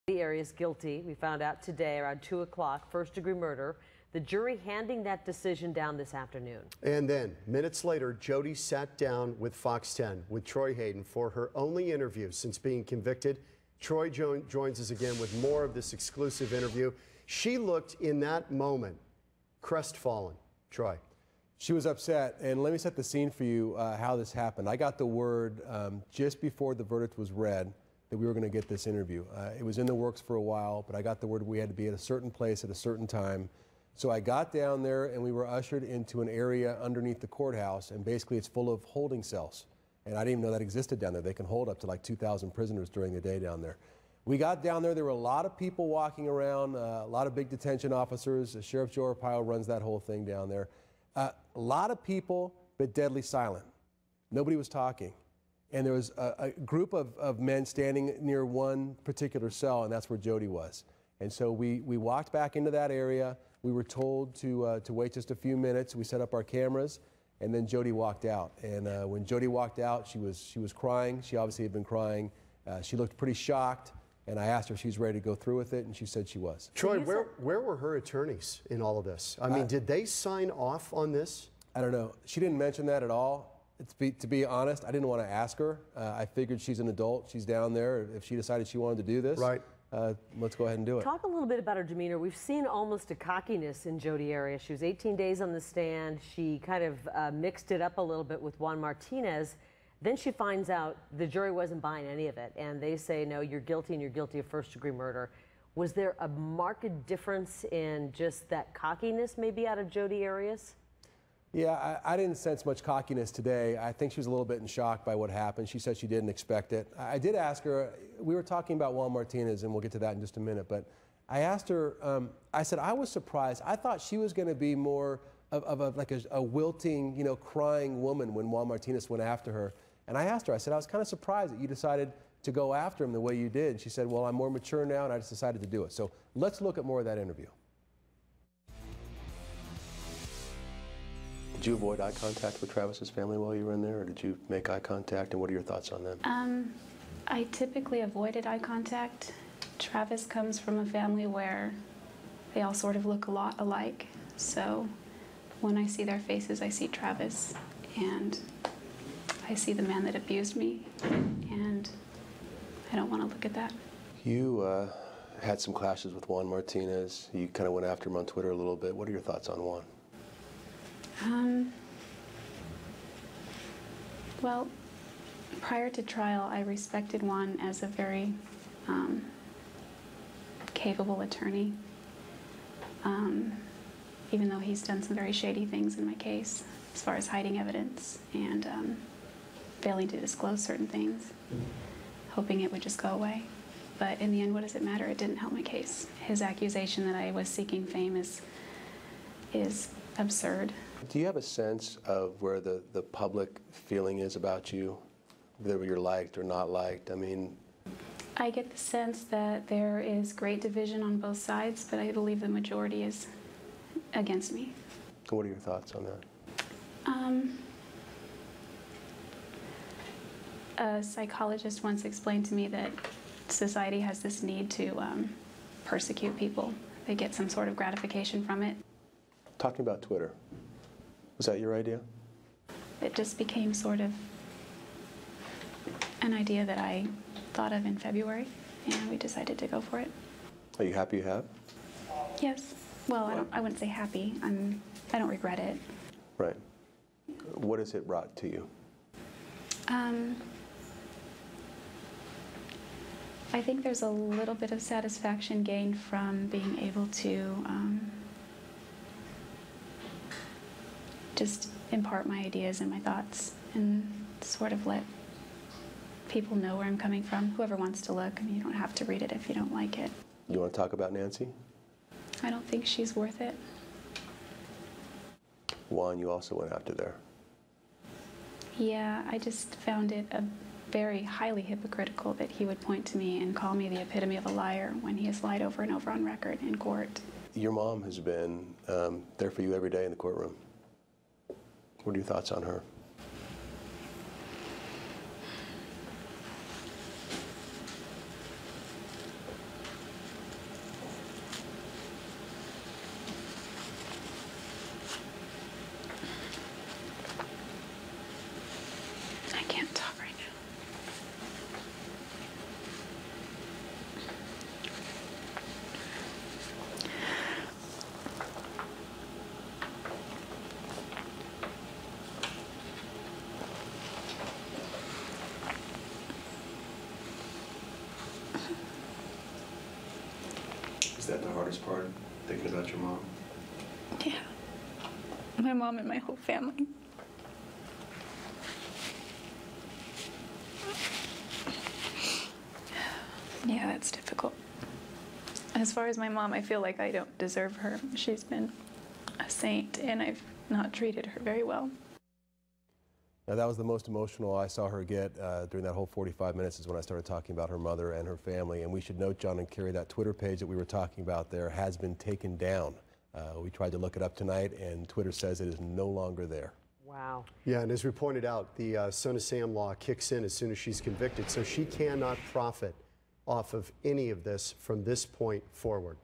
Jodi Arias guilty. We found out today around 2 o'clock, first-degree murder. The jury handing that decision down this afternoon. And then, minutes later, Jodi sat down with Fox 10 with Troy Hayden for her only interview since being convicted. Troy joins us again with more of this exclusive interview. She looked in that moment crestfallen. Troy. She was upset, and let me set the scene for you how this happened. I got the word just before the verdict was read that we were going to get this interview. It was in the works for a while, but I got the word we had to be at a certain place at a certain time. So I got down there, and we were ushered into an area underneath the courthouse, and basically it's full of holding cells. And I didn't even know that existed down there. They can hold up to like 2,000 prisoners during the day down there. We got down there were a lot of people walking around, a lot of big detention officers. Sheriff Joe Arpaio runs that whole thing down there. A lot of people, but deadly silent. Nobody was talking. And there was a group of men standing near one particular cell, and that's where Jodi was. And so we walked back into that area. We were told to wait just a few minutes. We set up our cameras, and then Jodi walked out. And when Jodi walked out, she was crying. She obviously had been crying. She looked pretty shocked, and I asked her if she was ready to go through with it, and she said she was. Troy, where were her attorneys in all of this? I mean, did they sign off on this? I don't know. She didn't mention that at all. To be honest, I didn't want to ask her. I figured she's an adult. She's down there. If she decided she wanted to do this, right. Let's go ahead and do it. Talk a little bit about her demeanor. We've seen almost a cockiness in Jodi Arias. She was 18 days on the stand. She kind of mixed it up a little bit with Juan Martinez. Then she finds out the jury wasn't buying any of it, and they say, no, you're guilty, and you're guilty of first-degree murder. Was there a marked difference in just that cockiness maybe out of Jodi Arias? Yeah, I didn't sense much cockiness today. I think she was a little bit in shock by what happened. She said she didn't expect it. I did ask her, we were talking about Juan Martinez, and we'll get to that in just a minute, but I asked her, I said, I was surprised. I thought she was going to be more of like a wilting, crying woman when Juan Martinez went after her. And I asked her, I said, I was kind of surprised that you decided to go after him the way you did. And she said, well, I'm more mature now, and I just decided to do it. So let's look at more of that interview. Did you avoid eye contact with Travis's family while you were in there, or did you make eye contact, and what are your thoughts on them? I typically avoided eye contact. Travis comes from a family where they all sort of look a lot alike, so when I see their faces, I see Travis, and I see the man that abused me, and I don't want to look at that. You had some clashes with Juan Martinez. You kind of went after him on Twitter a little bit. What are your thoughts on Juan? Well, prior to trial, I respected Juan as a very capable attorney, even though he's done some very shady things in my case, as far as hiding evidence and failing to disclose certain things, hoping it would just go away. But in the end, what does it matter? It didn't help my case. His accusation that I was seeking fame is absurd. Do you have a sense of where the public feeling is about you, whether you're liked or not liked? I mean, I get the sense that there is great division on both sides, but I believe the majority is against me. What are your thoughts on that? A psychologist once explained to me that society has this need to persecute people. They get some sort of gratification from it. Talking about Twitter, was that your idea? It just became sort of an idea that I thought of in February, and we decided to go for it. Are you happy you have? Yes. Well, I wouldn't say happy. I don't regret it. Right. What has it brought to you? I think there's a little bit of satisfaction gained from being able to just impart my ideas and my thoughts and sort of let people know where I'm coming from. Whoever wants to look, I mean, you don't have to read it if you don't like it. You want to talk about Nancy? I don't think she's worth it. Juan, you also went after there. Yeah, I just found it very highly hypocritical that he would point to me and call me the epitome of a liar when he has lied over and over on record in court. Your mom has been there for you every day in the courtroom. What are your thoughts on her? that the hardest part, thinking about your mom? Yeah. My mom and my whole family. Yeah, that's difficult. As far as my mom, I feel like I don't deserve her. She's been a saint, and I've not treated her very well. Now, that was the most emotional I saw her get during that whole 45 minutes is when I started talking about her mother and her family. And we should note, John and Carrie, that Twitter page that we were talking about there has been taken down. We tried to look it up tonight, and Twitter says it is no longer there. Wow. Yeah, and as we pointed out, the Son of Sam law kicks in as soon as she's convicted, so she cannot profit off of any of this from this point forward.